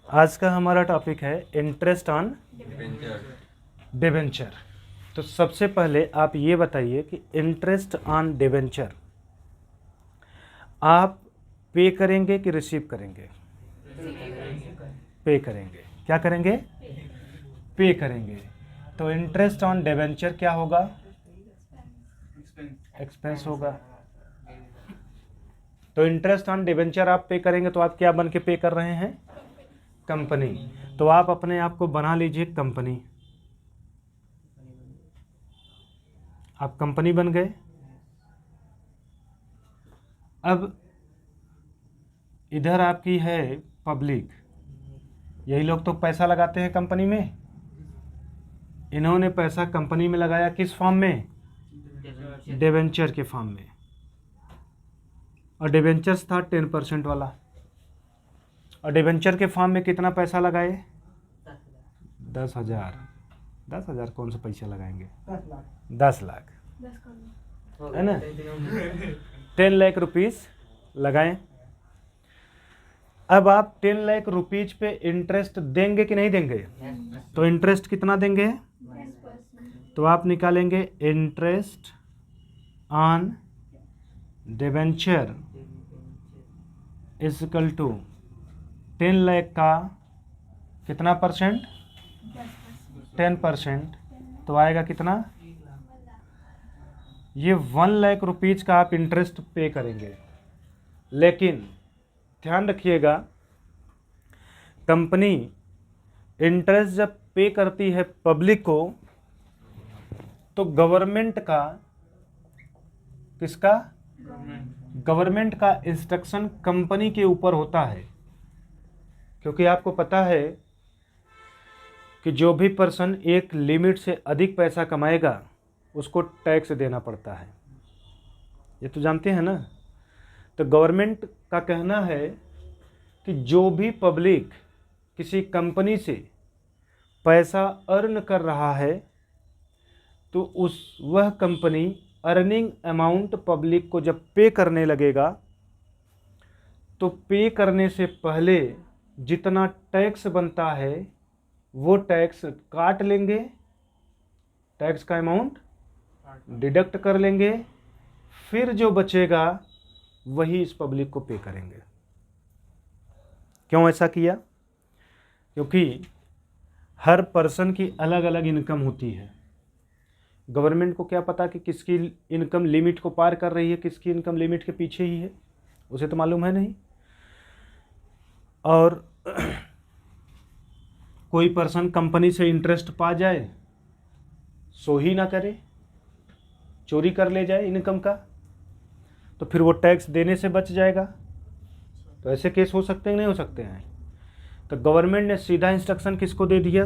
आज का हमारा टॉपिक है इंटरेस्ट ऑन डिबेंचर। तो सबसे पहले आप ये बताइए कि इंटरेस्ट ऑन डिबेंचर आप पे करेंगे कि रिसीव करेंगे? पे करेंगे। क्या करेंगे? पे करेंगे। तो इंटरेस्ट ऑन डिबेंचर क्या होगा? एक्सपेंस होगा। तो इंटरेस्ट ऑन डिबेंचर आप पे करेंगे तो आप क्या बन के पे कर रहे हैं? कंपनी। तो आप अपने आप को बना लीजिए कंपनी। आप कंपनी बन गए। अब इधर आपकी है पब्लिक, यही लोग तो पैसा लगाते हैं कंपनी में। इन्होंने पैसा कंपनी में लगाया किस फॉर्म में? डिबेंचर के फॉर्म में। और डिबेंचर्स था 10% वाला। और डिबेंचर के फॉर्म में कितना पैसा लगाए? 10,000। 10,000 कौन सा पैसा लगाएंगे? 10 लाख है ना। 10 लाख रुपीस लगाएं। अब आप 10 लाख रुपीज पे इंटरेस्ट देंगे कि नहीं देंगे? तो इंटरेस्ट कितना देंगे? तो आप निकालेंगे interest on debenture is equal to 10 lakh का कितना परसेंट? 10%। तो आएगा कितना? ये 1 लाख रुपीज का आप इंटरेस्ट पे करेंगे। लेकिन ध्यान रखिएगा, कंपनी इंटरेस्ट जब पे करती है पब्लिक को तो गवर्नमेंट का, किसका? गवर्नमेंट का इंस्ट्रक्शन कंपनी के ऊपर होता है। क्योंकि आपको पता है कि जो भी पर्सन एक लिमिट से अधिक पैसा कमाएगा उसको टैक्स देना पड़ता है। ये तो जानते हैं ना। तो गवर्नमेंट का कहना है कि जो भी पब्लिक किसी कंपनी से पैसा अर्न कर रहा है तो वह कंपनी अर्निंग अमाउंट पब्लिक को जब पे करने लगेगा तो पे करने से पहले जितना टैक्स बनता है वो टैक्स काट लेंगे, टैक्स का अमाउंट डिडक्ट कर लेंगे, फिर जो बचेगा वही इस पब्लिक को पे करेंगे। क्यों ऐसा किया? क्योंकि हर पर्सन की अलग अलग इनकम होती है। गवर्नमेंट को क्या पता कि किसकी इनकम लिमिट को पार कर रही है, किसकी इनकम लिमिट के पीछे ही है, उसे तो मालूम है नहीं। और कोई पर्सन कंपनी से इंटरेस्ट पा जाए, सो ही ना करे, चोरी कर ले जाए इनकम का, तो फिर वो टैक्स देने से बच जाएगा। तो ऐसे केस हो सकते हैं, नहीं हो सकते हैं? तो गवर्नमेंट ने सीधा इंस्ट्रक्शन किसको दे दिया?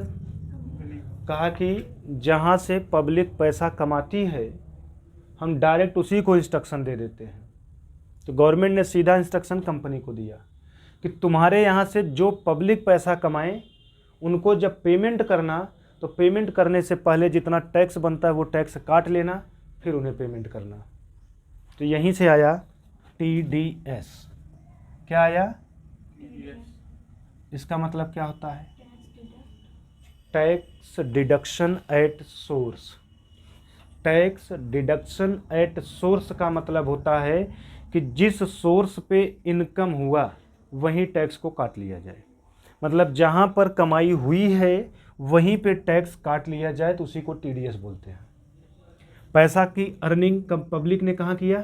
कहा कि जहाँ से पब्लिक पैसा कमाती है हम डायरेक्ट उसी को इंस्ट्रक्शन दे देते हैं। तो गवर्नमेंट ने सीधा इंस्ट्रक्शन कंपनी को दिया कि तुम्हारे यहाँ से जो पब्लिक पैसा कमाएं उनको जब पेमेंट करना तो पेमेंट करने से पहले जितना टैक्स बनता है वो टैक्स काट लेना, फिर उन्हें पेमेंट करना। तो यहीं से आया TDS। क्या आया? इसका मतलब क्या होता है? Tax deduction at source. Tax deduction at source का मतलब होता है कि जिस सोर्स पे इनकम हुआ वहीं टैक्स को काट लिया जाए। मतलब जहाँ पर कमाई हुई है वहीं पे टैक्स काट लिया जाए, तो उसी को TDS बोलते हैं। पैसा की अर्निंग पब्लिक ने कहाँ किया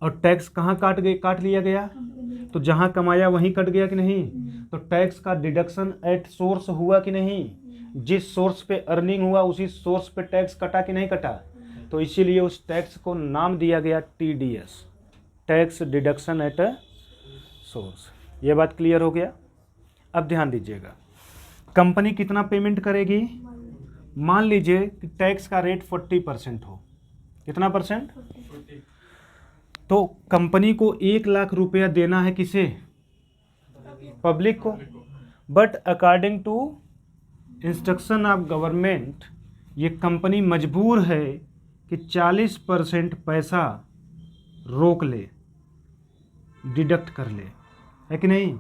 और टैक्स कहाँ काट लिया गया? तो जहाँ कमाया वहीं कट गया कि नहीं? तो टैक्स का डिडक्शन एट सोर्स हुआ कि नहीं? जिस सोर्स पे अर्निंग हुआ उसी सोर्स पे टैक्स कटा कि नहीं कटा? तो इसीलिए उस टैक्स को नाम दिया गया TDS, tax deduction at source. ये बात क्लियर हो गया? अब ध्यान दीजिएगा, कंपनी कितना पेमेंट करेगी? मान लीजिए कि टैक्स का रेट 40% हो। कितना परसेंट? तो कंपनी को 1 लाख रुपया देना है किसे? पब्लिक को। But according to instruction of government ये कंपनी मजबूर है कि 40% पैसा रोक ले, डिडक्ट कर ले। है कि नहीं?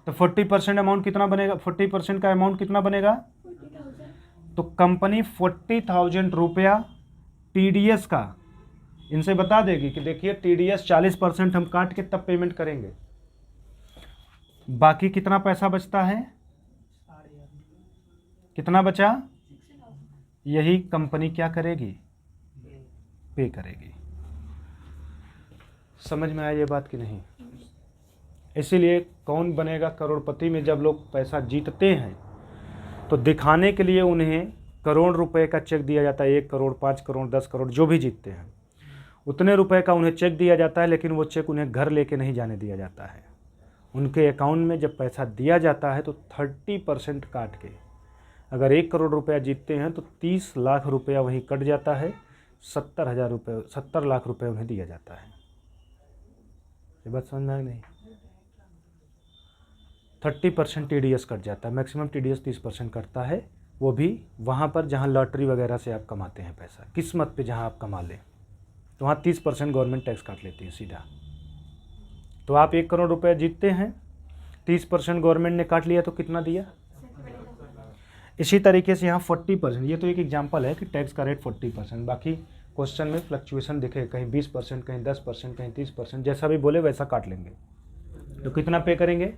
तो 40% अमाउंट कितना बनेगा, 40% का अमाउंट कितना बनेगा? 40,000। तो कंपनी 40,000 रुपया TDS का इनसे बता देगी कि देखिए TDS 40% हम काट के तब पेमेंट करेंगे। बाकी कितना पैसा बचता है, कितना बचा? 60,000। यही कंपनी क्या करेगी? पे करेगी। समझ में आया ये बात कि नहीं? इसीलिए कौन बनेगा करोड़पति में, जब लोग पैसा जीतते हैं तो दिखाने के लिए उन्हें करोड़ रुपए का चेक दिया जाता है, 1 करोड़ 5 करोड़ 10 करोड़ जो भी जीतते हैं उतने रुपए का उन्हें चेक दिया जाता है, लेकिन वो चेक उन्हें घर लेके नहीं जाने दिया जाता है। उनके अकाउंट में जब पैसा दिया जाता है तो 30% काट के, अगर 1 करोड़ रुपया जीतते हैं तो 30 लाख रुपया वहीं कट जाता है, 70,000 रुपये 70 लाख रुपये उन्हें दिया जाता है। ये बात समझ में आई नहीं? 30% TDS कट जाता है, मैक्सिमम TDS 30% कटता है, वो भी वहाँ पर जहाँ लॉटरी वगैरह से आप कमाते हैं पैसा, किस्मत पे जहाँ आप कमा लें तो वहाँ 30% गवर्नमेंट टैक्स काट लेती है सीधा। तो आप 1 करोड़ रुपये जीतते हैं, 30% गवर्नमेंट ने काट लिया तो कितना दिया? इसी तरीके से यहाँ 40%, ये तो एक एग्जांपल है कि टैक्स का रेट 40%, बाकी क्वेश्चन में फ्लक्चुएशन दिखे, कहीं 20%, कहीं 10%, कहीं 30%, जैसा भी बोले वैसा काट लेंगे। तो कितना पे करेंगे?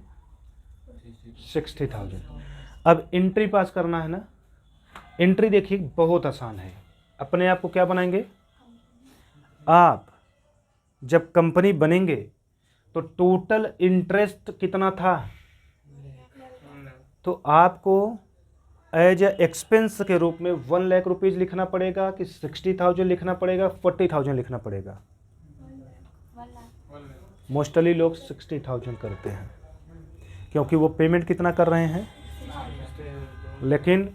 60,000। अब एंट्री पास करना है ना। एंट्री देखिए बहुत आसान है। अपने आप को क्या बनाएंगे? आप जब कंपनी बनेंगे तो टोटल इंटरेस्ट कितना था, तो आपको एज ए एक्सपेंस के रूप में 1 लाख रुपीज़ लिखना पड़ेगा कि 60,000 लिखना पड़ेगा, 40,000 लिखना पड़ेगा? 1 लाख। मोस्टली लोग 60,000 करते हैं क्योंकि वो पेमेंट कितना कर रहे हैं, लेकिन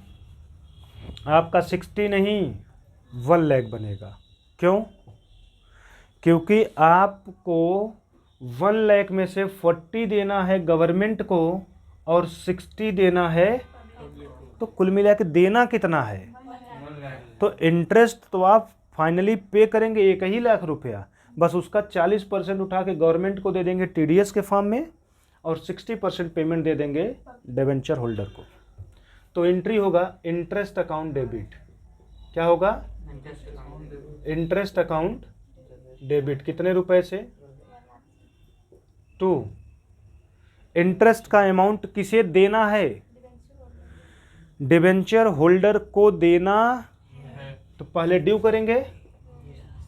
आपका 60 नहीं 1 लाख बनेगा। क्यों? क्योंकि आपको 1 लाख में से 40 देना है गवर्नमेंट को और 60 देना है, तो कुल मिला के देना कितना है? तो इंटरेस्ट तो आप फाइनली पे करेंगे 1 लाख रुपया, बस उसका 40% उठा के गवर्नमेंट को दे देंगे TDS के फॉर्म में और 60% पेमेंट दे देंगे डिबेंचर होल्डर को। तो एंट्री होगा इंटरेस्ट अकाउंट डेबिट। क्या होगा? Interest account debit. कितने रुपए से? 2। इंटरेस्ट का अमाउंट किसे देना है? डिबेंचर होल्डर को देना। तो पहले ड्यू करेंगे,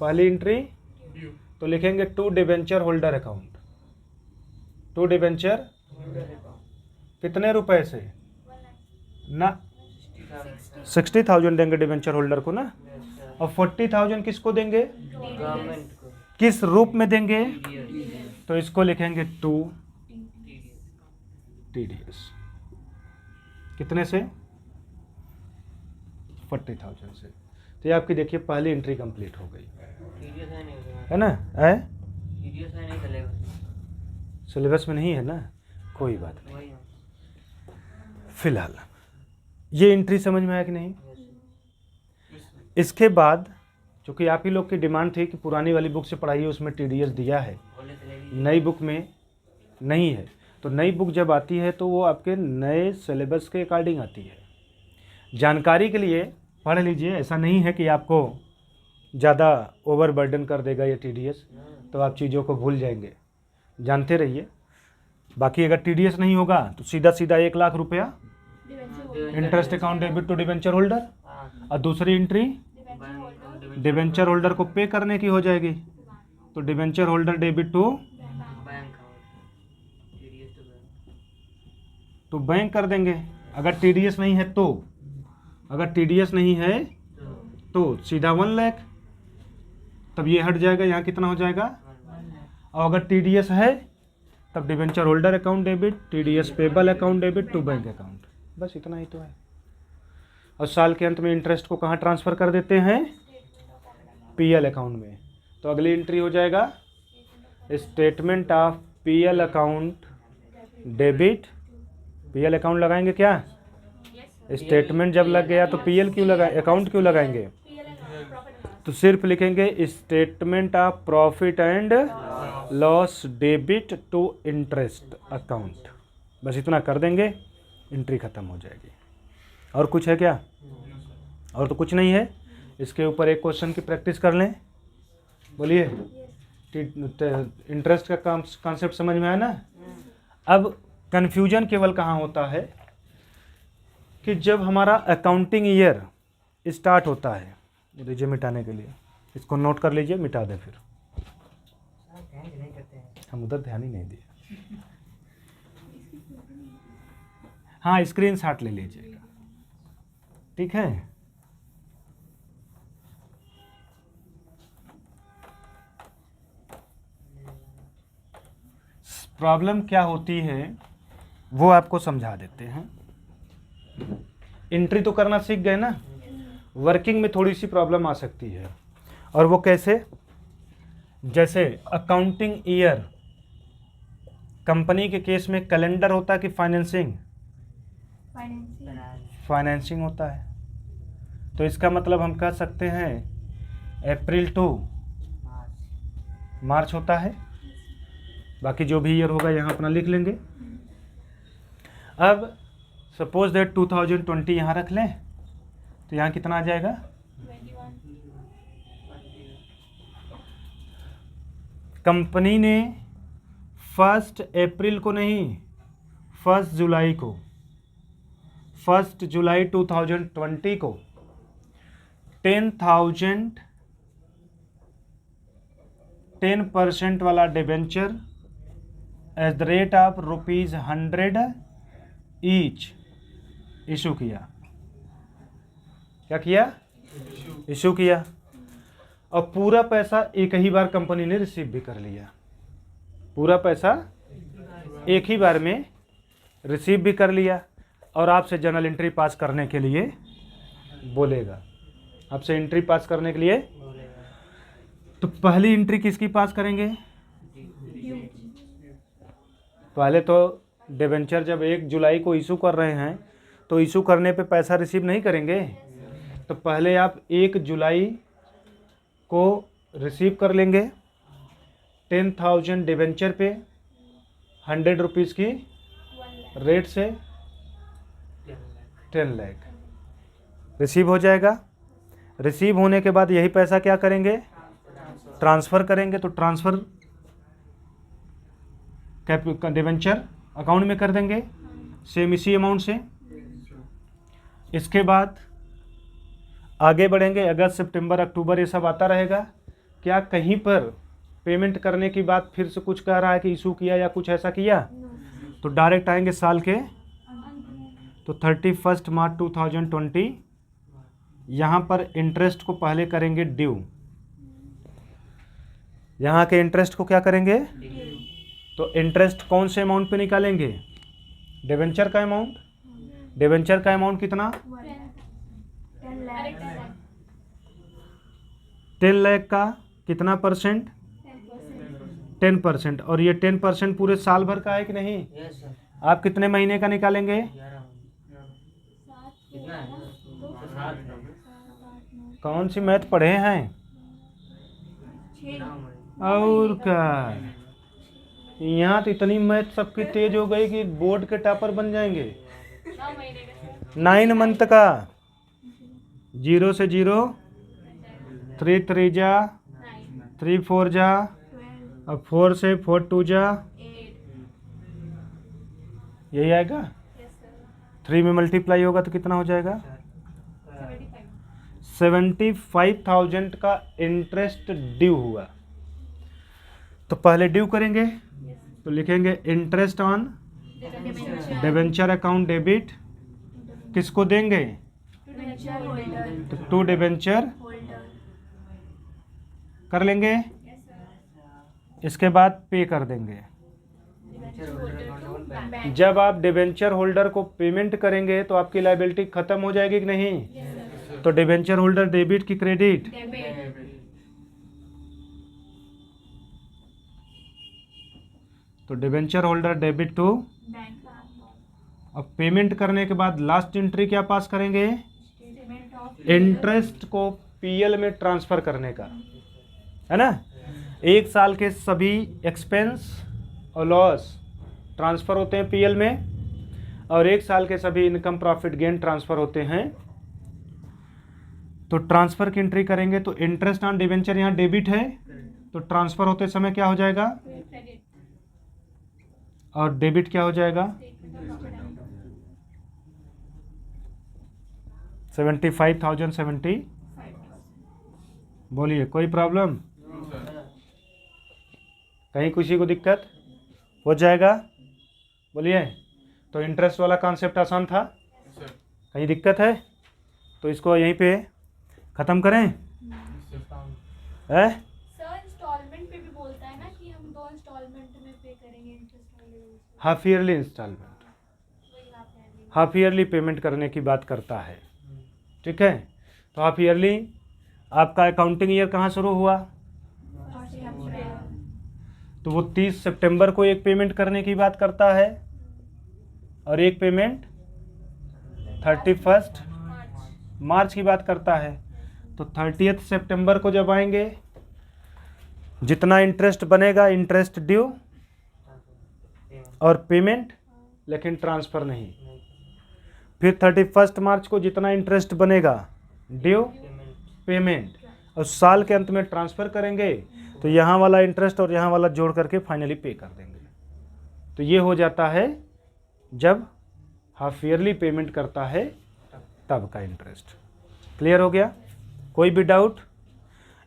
पहली एंट्री तो लिखेंगे to debenture holder account. To debenture कितने रुपए से ना? 60,000 देंगे डिबेंचर होल्डर को ना, और 40,000 किसको देंगे? गवर्नमेंट को। किस रूप में देंगे? तो इसको लिखेंगे टू TDS। कितने से? 40,000 से। तो ये आपकी देखिए पहली एंट्री कंप्लीट हो गई है ना? है सिलेबस में नहीं है ना, कोई बात नहीं। फिलहाल ये एंट्री समझ में आया कि नहीं? इसके बाद चूँकि आप ही लोग की डिमांड थी कि पुरानी वाली बुक से पढ़ाइए, उसमें TDS दिया है, नई बुक में नहीं है। तो नई बुक जब आती है तो वो आपके नए सिलेबस के अकॉर्डिंग आती है। जानकारी के लिए पढ़ लीजिए, ऐसा नहीं है कि आपको ज़्यादा ओवरबर्डन कर देगा ये TDS, तो आप चीज़ों को भूल जाएंगे, जानते रहिए। बाकी अगर TDS नहीं होगा तो सीधा सीधा 1 लाख रुपया interest account debit to debenture holder, और दूसरी एंट्री डिबेंचर होल्डर को पे करने की हो जाएगी, तो debenture holder debit to bank कर देंगे। अगर TDS नहीं है तो, अगर TDS नहीं है तो सीधा 1 लाख, तब ये हट जाएगा, यहाँ कितना हो जाएगा? और अगर TDS है तब debenture holder account debit, TDS payable account debit to bank account, बस इतना ही तो है। और साल के अंत में इंटरेस्ट को कहाँ ट्रांसफ़र कर देते हैं? PL अकाउंट में। तो अगली एंट्री हो जाएगा statement of PL account debit. PL account लगाएंगे क्या? स्टेटमेंट जब लग गया तो PL क्यों लगाए, अकाउंट क्यों लगाएंगे? तो सिर्फ लिखेंगे statement of profit and loss debit to interest account, बस इतना कर देंगे, एंट्री ख़त्म हो जाएगी। और कुछ है क्या? और तो कुछ नहीं है। इसके ऊपर एक क्वेश्चन की प्रैक्टिस कर लें। बोलिए, इंटरेस्ट का कॉन्सेप्ट समझ में आया ना? अब कन्फ्यूजन केवल कहाँ होता है कि जब हमारा अकाउंटिंग ईयर स्टार्ट होता है, लीजिए मिटाने के लिए, इसको नोट कर लीजिए, मिटा दें फिर, हम उधर ध्यान ही नहीं दिए। हाँ, स्क्रीन शॉट ले लीजिएगा, ठीक है। प्रॉब्लम क्या होती है वो आपको समझा देते हैं। एंट्री तो करना सीख गए ना, वर्किंग में थोड़ी सी प्रॉब्लम आ सकती है। और वो कैसे? जैसे अकाउंटिंग ईयर, कंपनी के केस में कैलेंडर होता है कि फाइनेंसिंग? फाइनेंसिंग होता है। तो इसका मतलब हम कह सकते हैं अप्रैल टू मार्च होता है। बाकी जो भी ईयर होगा यहाँ अपना लिख लेंगे। अब सपोज दैट 2020 यहाँ रख लें, तो यहाँ कितना आ जाएगा? 21। कंपनी ने 1 अप्रैल को नहीं, 1 जुलाई को, 1 जुलाई 2020 को 10% वाला debenture at the rate of ₹100 each issue किया। क्या किया? इशू किया। और पूरा पैसा एक ही बार कंपनी ने रिसीव भी कर लिया। पूरा पैसा एक ही बार में रिसीव भी कर लिया और आपसे जर्नल एंट्री पास करने के लिए बोलेगा। आपसे एंट्री पास करने के लिए, तो पहली एंट्री किसकी पास करेंगे? पहले तो डिबेंचर जब 1 जुलाई को इशू कर रहे हैं तो इशू करने पे पैसा रिसीव नहीं करेंगे। तो पहले आप 1 जुलाई को रिसीव कर लेंगे 10,000 डिबेंचर पे 100 रुपीज़ की रेट से 10 लाख रिसीव हो जाएगा। रिसीव होने के बाद यही पैसा क्या करेंगे? ट्रांसफ़र करेंगे। तो ट्रांसफ़र डिबेंचर अकाउंट में कर देंगे सेम इसी अमाउंट से। इसके बाद आगे बढ़ेंगे, अगस्त सितंबर अक्टूबर ये सब आता रहेगा। क्या कहीं पर पेमेंट करने की बात फिर से कुछ कह रहा है कि इशू किया या कुछ ऐसा किया? तो डायरेक्ट आएंगे साल के, तो 31 मार्च 2020 यहाँ पर इंटरेस्ट को पहले करेंगे ड्यू। यहाँ के इंटरेस्ट को क्या करेंगे? तो इंटरेस्ट कौन से अमाउंट पे निकालेंगे? डिबेंचर का अमाउंट। डिबेंचर का अमाउंट कितना? 10 लाख का कितना परसेंट? 10%। और ये 10% पूरे साल भर का है कि नहीं? आप कितने महीने का निकालेंगे? कौन सी मैथ पढ़े हैं? और क्या, यहाँ तो इतनी मैथ सबकी तेज हो गई कि बोर्ड के टॉपर बन जाएंगे। 9 मंथ का, 0 से 0, 3 3 जा, 3 4 जा, अब 4 से 4 2 जा, यही आएगा। 3 में मल्टीप्लाई होगा तो कितना हो जाएगा? 75,000 का इंटरेस्ट ड्यू हुआ। तो पहले ड्यू करेंगे, तो लिखेंगे interest on debenture account debit, किसको देंगे? तो टू डिबेंचर कर लेंगे। इसके बाद पे कर देंगे। जब आप डिबेंचर होल्डर को पेमेंट करेंगे तो आपकी लायबिलिटी खत्म हो जाएगी कि नहीं? तो डिबेंचर होल्डर डेबिट की क्रेडिट? तो डिबेंचर होल्डर डेबिट टू। अब पेमेंट करने के बाद लास्ट एंट्री क्या पास करेंगे? इंटरेस्ट को पीएल में ट्रांसफर करने का, है ना? 1 साल के सभी एक्सपेंस और लॉस ट्रांसफ़र होते हैं पीएल में, और 1 साल के सभी इनकम प्रॉफिट गेन ट्रांसफ़र होते हैं। तो ट्रांसफ़र की एंट्री करेंगे तो इंटरेस्ट ऑन डिवेंचर यहाँ डेबिट है, तो ट्रांसफ़र होते समय क्या हो जाएगा, क्रेडिट और डेबिट क्या हो जाएगा, स्टेटमेंट ऑफ प्रॉफिट 75,070। बोलिए कोई प्रॉब्लम, कहीं किसी को दिक्कत हो जाएगा, बोलिए। तो इंटरेस्ट वाला कॉन्सेप्ट आसान था, कहीं दिक्कत है तो इसको यहीं पे ख़त्म करें। है सर इंस्टॉलमेंट पे भी बोलता है ना कि हम 2 इंस्टॉलमेंट में पे करेंगे इंटरेस्ट वाले, हाफ ईयरली इंस्टॉलमेंट, वही आप कह रहे हैं। हाफ ईयरली पेमेंट करने की बात करता है, ठीक है। तो हाफ ईयरली आपका अकाउंटिंग ईयर कहाँ शुरू हुआ, तो वो 30 सितंबर को एक पेमेंट करने की बात करता है, और एक पेमेंट 31 मार्च की बात करता है। तो 30 सितंबर को जब आएंगे, जितना इंटरेस्ट बनेगा इंटरेस्ट ड्यू और पेमेंट, लेकिन ट्रांसफ़र नहीं। फिर 31 मार्च को जितना इंटरेस्ट बनेगा ड्यू पेमेंट, और साल के अंत में ट्रांसफ़र करेंगे, तो यहाँ वाला इंटरेस्ट और यहाँ वाला जोड़ करके फाइनली पे कर देंगे। तो ये हो जाता है जब हाफ ईयरली पेमेंट करता है तब का इंटरेस्ट। क्लियर हो गया, कोई भी डाउट?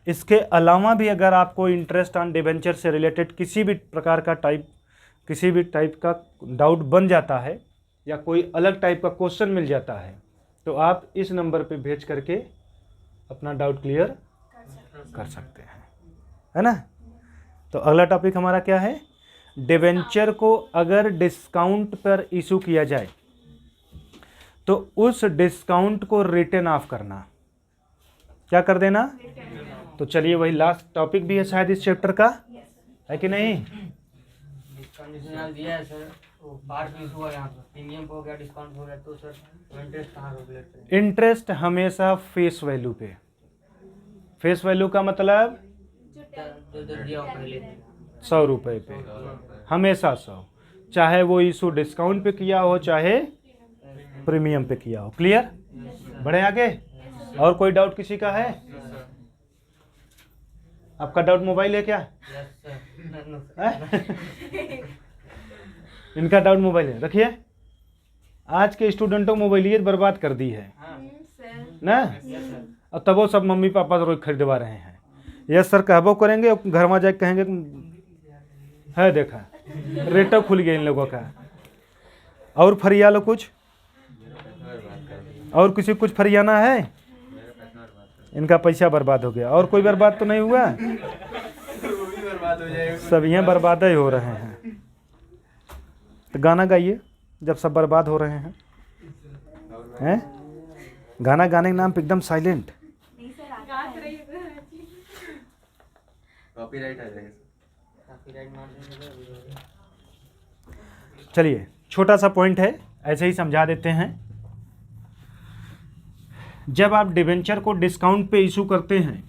इसके अलावा भी अगर आपको इंटरेस्ट ऑन डिबेंचर से रिलेटेड किसी भी प्रकार का किसी भी टाइप का डाउट बन जाता है, या कोई अलग टाइप का क्वेश्चन मिल जाता है, तो आप इस नंबर पे भेज करके अपना डाउट क्लियर कर सकते हैं, है ना। तो अगला टॉपिक हमारा क्या है, डिबेंचर को अगर डिस्काउंट पर इशू किया जाए तो उस डिस्काउंट को रिटर्न ऑफ करना, क्या कर देना। तो चलिए वही लास्ट टॉपिक भी है शायद इस चैप्टर का, है कि नहीं। कंडीशनल दिया है सर, वो पार्ट भी हुआ यहाँ पर, प्रीमियम हो गया, डिस्काउंट हो गया, तो सर इंटरेस्ट कहाँ रोक लेते हैं। इंटरेस्ट हमेशा फेस वैल्यू पे, फेस वैल्यू का मतलब जो दिया वो पहले 100 रुपये पे, हमेशा 100, चाहे वो इशू डिस्काउंट पे किया हो चाहे प्रीमियम पे किया हो। क्लियर, बढ़े आगे। और कोई डाउट किसी का है? आपका डाउट मोबाइल है क्या? Yes sir. है? इनका डाउट मोबाइल है, रखिए। आज के स्टूडेंटों मोबाइलियत बर्बाद कर दी है ना, और तब वो सब मम्मी पापा रोज खरीदवा रहे हैं। यस सर कहबो करेंगे, घर में जाके कहेंगे है देखा रेटो खुल गया इन लोगों का। और फरिया लो कुछ, और किसी कुछ फरियाना है? इनका पैसा बर्बाद हो गया, और कोई बर्बाद तो नहीं हुआ? सब यहाँ बर्बाद ही हो रहे हैं। तो गाना गाइए जब सब बर्बाद हो रहे हैं। गाना गाने के नाम पे एकदम साइलेंट। कॉपीराइट आ जाएगा। कॉपीराइट मार देंगे। चलिए छोटा सा पॉइंट है, ऐसे ही समझा देते हैं। जब आप डिबेंचर को डिस्काउंट पे इशू करते हैं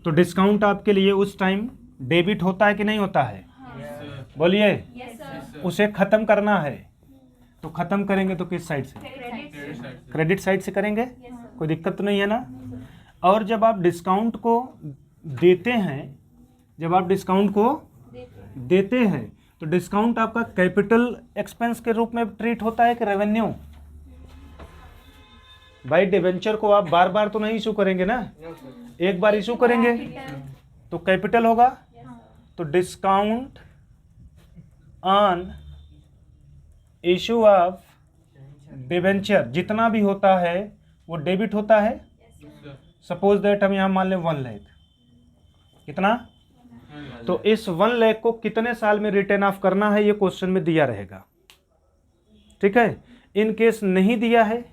तो डिस्काउंट आपके लिए उस टाइम डेबिट होता है कि नहीं होता है? बोलिए। उसे ख़त्म करना है, तो ख़त्म करेंगे तो किस साइड से? क्रेडिट साइड से करेंगे, कोई दिक्कत तो नहीं है ना। और जब आप डिस्काउंट को देते हैं, जब आप डिस्काउंट को देते हैं तो डिस्काउंट आपका कैपिटल एक्सपेंस के रूप में ट्रीट होता है कि रेवेन्यू? भाई डिबेंचर को आप बार बार तो नहीं इशू करेंगे ना, एक बार इशू करेंगे तो कैपिटल होगा। तो discount on issue of debenture जितना भी होता है वो डेबिट होता है। सपोज दैट हम यहाँ मान लें 1 लाख, कितना? तो इस 1 लाख को कितने साल में रिटर्न ऑफ करना है ये क्वेश्चन में दिया रहेगा, ठीक है। इन केस नहीं दिया है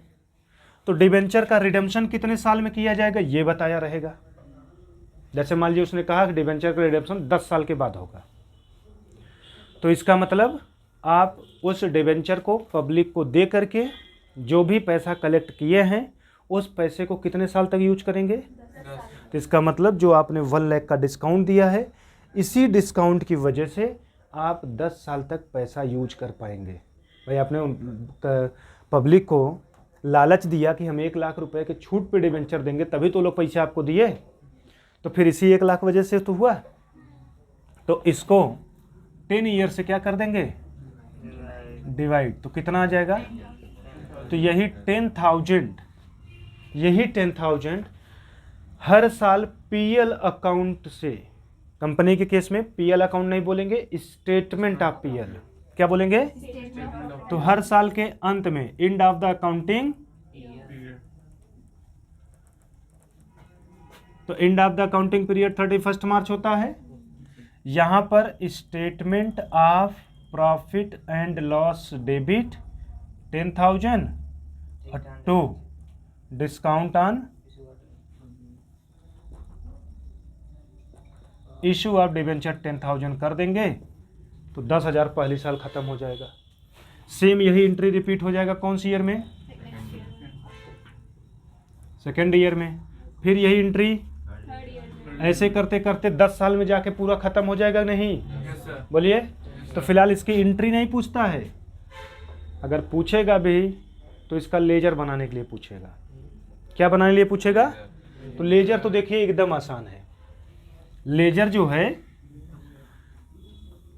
तो डिबेंचर का रिडेम्पशन कितने साल में किया जाएगा ये बताया रहेगा। जैसे मान लीजिए उसने कहा कि डिबेंचर का रिडेम्पशन 10 साल के बाद होगा, तो इसका मतलब आप उस डिबेंचर को पब्लिक को दे करके जो भी पैसा कलेक्ट किए हैं उस पैसे को कितने साल तक यूज करेंगे। तो इसका मतलब जो आपने 1 लाख का डिस्काउंट दिया है इसी डिस्काउंट की वजह से आप 10 साल तक पैसा यूज कर पाएंगे। भाई आपने पब्लिक को लालच दिया कि हम 1 लाख रुपए के छूट पे डिबेंचर देंगे, तभी तो लोग पैसे आपको दिए, तो फिर इसी 1 लाख वजह से तो हुआ। तो इसको 10 ईयर से क्या कर देंगे, डिवाइड, तो कितना आ जाएगा, तो यही 10,000 हर साल पीएल अकाउंट से, कंपनी के केस में पीएल अकाउंट नहीं बोलेंगे, स्टेटमेंट ऑफ पीएल, क्या बोलेंगे, तो हर साल के अंत में एंड ऑफ द अकाउंटिंग, तो end of the accounting period 31 March होता है। यहां पर statement of profit and loss debit 10,000 to discount on issue of debenture 10,000 कर देंगे, तो 10,000 पहली साल खत्म हो जाएगा। सेम यही एंट्री रिपीट हो जाएगा कौन सी ईयर में, सेकेंड ईयर में। फिर यही एंट्री थर्ड ईयर में। ऐसे करते करते 10 साल में जाके पूरा खत्म हो जाएगा नहीं, बोलिए। तो फिलहाल इसकी एंट्री नहीं पूछता है, अगर पूछेगा भी तो इसका लेजर बनाने के लिए पूछेगा। क्या बनाने के लिए पूछेगा, तो लेजर तो देखिए एकदम आसान है। लेजर जो है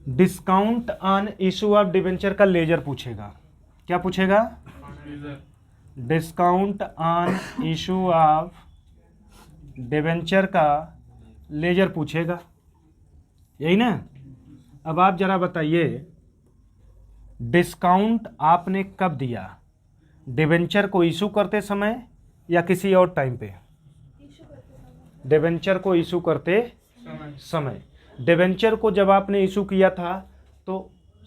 discount on issue of debenture का लेजर पूछेगा। क्या पूछेगा, discount on issue of debenture का लेजर पूछेगा, यही ना। अब आप जरा बताइए, डिस्काउंट आपने कब दिया, डिबेंचर को इशू करते समय या किसी और टाइम पे, डिबेंचर को इशू करते समय। डिबेंचर को जब आपने इशू किया था तो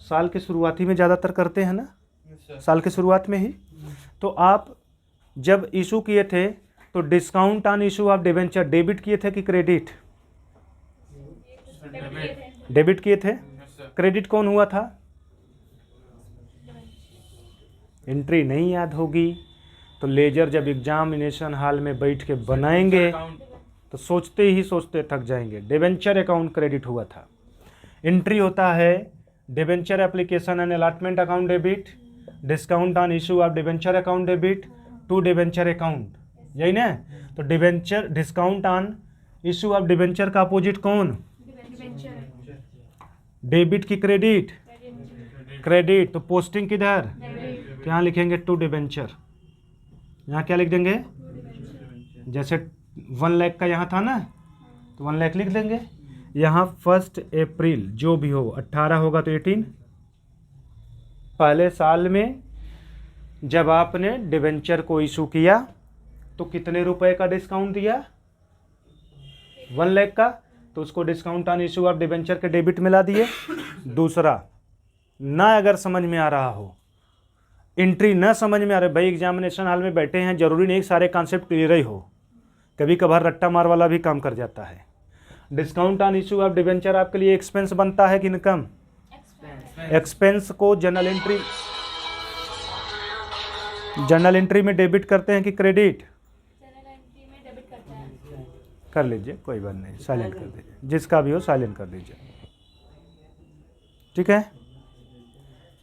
साल के शुरुआती में ज़्यादातर करते हैं ना, साल के शुरुआत में ही। तो आप जब इशू किए थे तो discount on issue of debenture debit किए थे कि क्रेडिट, डेबिट किए थे। क्रेडिट कौन हुआ था, एंट्री नहीं याद होगी तो लेजर जब एग्जामिनेशन हॉल में बैठ के बनाएंगे तो सोचते ही सोचते थक जाएंगे। डिबेंचर अकाउंट क्रेडिट हुआ था, एंट्री होता है debenture application and allotment account debit, discount on issue of debenture account debit to debenture account, यही ना। तो debenture discount on issue of debenture का अपोजिट कौन, डेबिट की क्रेडिट, क्रेडिट। तो पोस्टिंग किधर, तो यहाँ लिखेंगे टू डिबेंचर, यहाँ क्या लिख देंगे, जैसे 1 लाख का यहाँ था ना तो 1 लाख लिख देंगे। यहाँ 1 अप्रैल जो भी हो, 18 होगा तो 18, पहले साल में जब आपने डिबेंचर को इशू किया तो कितने रुपए का डिस्काउंट दिया, 1 लाख का, तो उसको discount on issue of debenture के डेबिट में ला दिए। दूसरा, ना अगर समझ में आ रहा हो, एंट्री ना समझ में आ रहा है, भाई एग्जामिनेशन हॉल में बैठे हैं, जरूरी नहीं सारे कॉन्सेप्ट क्लियर ही हो, कभी कभार रट्टा मार वाला भी काम कर जाता है। Discount on issue of debenture आपके लिए एक्सपेंस बनता है कि इनकम, एक्सपेंस को जर्नल एंट्री में डेबिट करते हैं कि क्रेडिट, जनरल एंट्री में डेबिट करता है। कर लीजिए, कोई बात नहीं, साइलेंट कर दीजिए, जिसका भी हो साइलेंट कर दीजिए, ठीक है।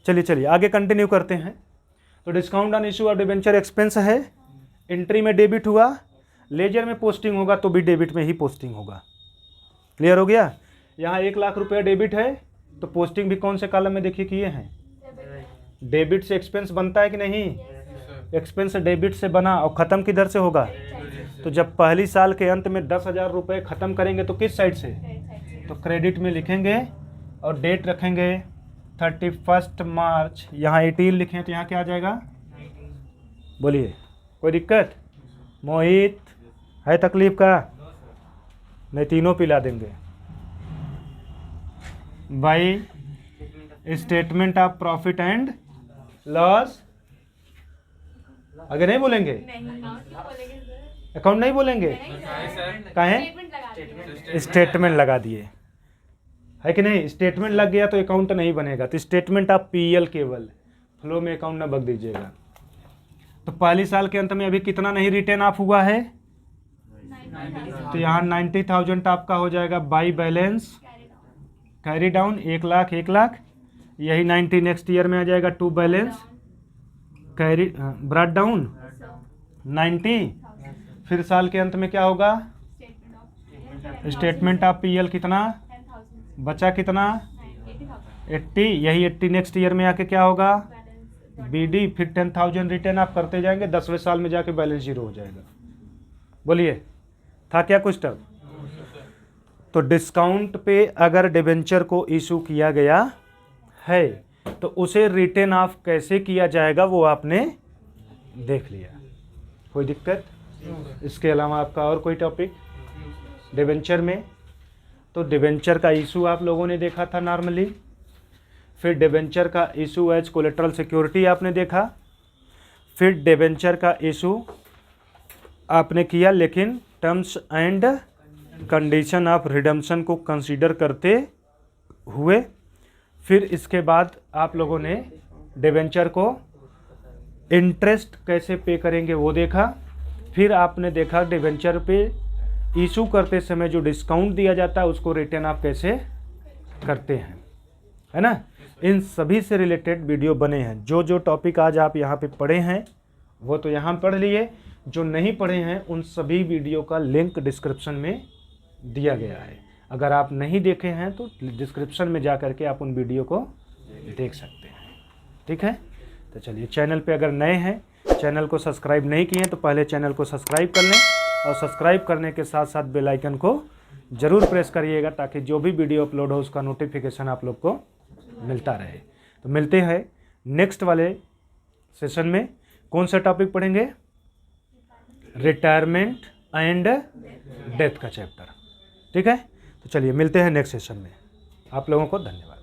चलिए चलिए आगे कंटिन्यू करते हैं। तो discount on issue of debenture expense है, एंट्री में डेबिट हुआ, लेजर में पोस्टिंग होगा तो भी डेबिट में ही पोस्टिंग होगा। क्लियर हो गया। यहाँ 1 लाख रुपया डेबिट है तो पोस्टिंग भी कौन से कॉलम में देखिए किए हैं, डेबिट से एक्सपेंस बनता है कि नहीं, एक्सपेंस डेबिट से बना, और ख़त्म किधर से होगा, तो जब पहली साल के अंत में 10,000 रुपये ख़त्म करेंगे तो किस साइड से, तो क्रेडिट में लिखेंगे और डेट रखेंगे 31 मार्च। यहाँ 18 लिखें तो यहाँ क्या आ जाएगा, बोलिए कोई दिक्कत, मोहित है तकलीफ का, नहीं तीनों पिला देंगे भाई। Statement of profit and loss, आगे नहीं बोलेंगे, अकाउंट नहीं बोलेंगे, कहें स्टेटमेंट लगा दिए, है कि नहीं। स्टेटमेंट लग गया तो अकाउंट नहीं बनेगा, तो स्टेटमेंट ऑफ पीएल केवल, फ्लो में अकाउंट ना बग दीजिएगा। तो पहली साल के अंत में अभी कितना नहीं रिटर्न ऑफ हुआ है, तो यहाँ 90,000 आपका हो जाएगा बाई बैलेंस कैरी डाउन 1,00,000 1,00,000, यही 90 नेक्स्ट ईयर में आ जाएगा। To balance carry brought down 90, फिर साल के अंत में क्या होगा, स्टेटमेंट ऑफ पीएल कितना 10,000 बचा, कितना 80, यही 80 नेक्स्ट ईयर में आके क्या होगा बीडी, फिर 10,000 रिटर्न आप करते जाएंगे, 10वें साल में जाके बैलेंस जीरो हो जाएगा। बोलिए था क्या कुछ तब? तो डिस्काउंट पे अगर डिबेंचर को इशू किया गया है तो उसे रिटर्न ऑफ कैसे किया जाएगा वो आपने देख लिया। कोई दिक्कत? इसके अलावा आपका और कोई टॉपिक डिबेंचर में? तो डिबेंचर का इशू आप लोगों ने देखा था नॉर्मली, फिर डिबेंचर का इशू एज कोलेट्रल सिक्योरिटी आपने देखा, फिर डिबेंचर का इशू आपने किया लेकिन terms and condition of redemption को कंसीडर करते हुए, फिर इसके बाद आप लोगों ने डिबेंचर को इंटरेस्ट कैसे पे करेंगे वो देखा, फिर आपने देखा डिबेंचर पे इशू करते समय जो डिस्काउंट दिया जाता है उसको रिटर्न आप कैसे करते हैं, है ना। इन सभी से रिलेटेड वीडियो बने हैं। जो जो टॉपिक आज आप यहाँ पे पढ़े हैं वो तो यहाँ पढ़ लिए, जो नहीं पढ़े हैं उन सभी वीडियो का लिंक डिस्क्रिप्शन में दिया गया है। अगर आप नहीं देखे हैं तो डिस्क्रिप्शन में जा करके आप उन वीडियो को देख सकते हैं, ठीक है। तो चलिए, चैनल पे अगर नए हैं, चैनल को सब्सक्राइब नहीं किए हैं तो पहले चैनल को सब्सक्राइब कर लें, और सब्सक्राइब करने के साथ साथ बेल आइकन को ज़रूर प्रेस करिएगा ताकि जो भी वीडियो अपलोड हो उसका नोटिफिकेशन आप लोग को मिलता रहे। तो मिलते हैं नेक्स्ट वाले सेशन में। कौन सा टॉपिक पढ़ेंगे? रिटायरमेंट एंड डेथ का चैप्टर, ठीक है। तो चलिए मिलते हैं नेक्स्ट सेशन में। आप लोगों को धन्यवाद।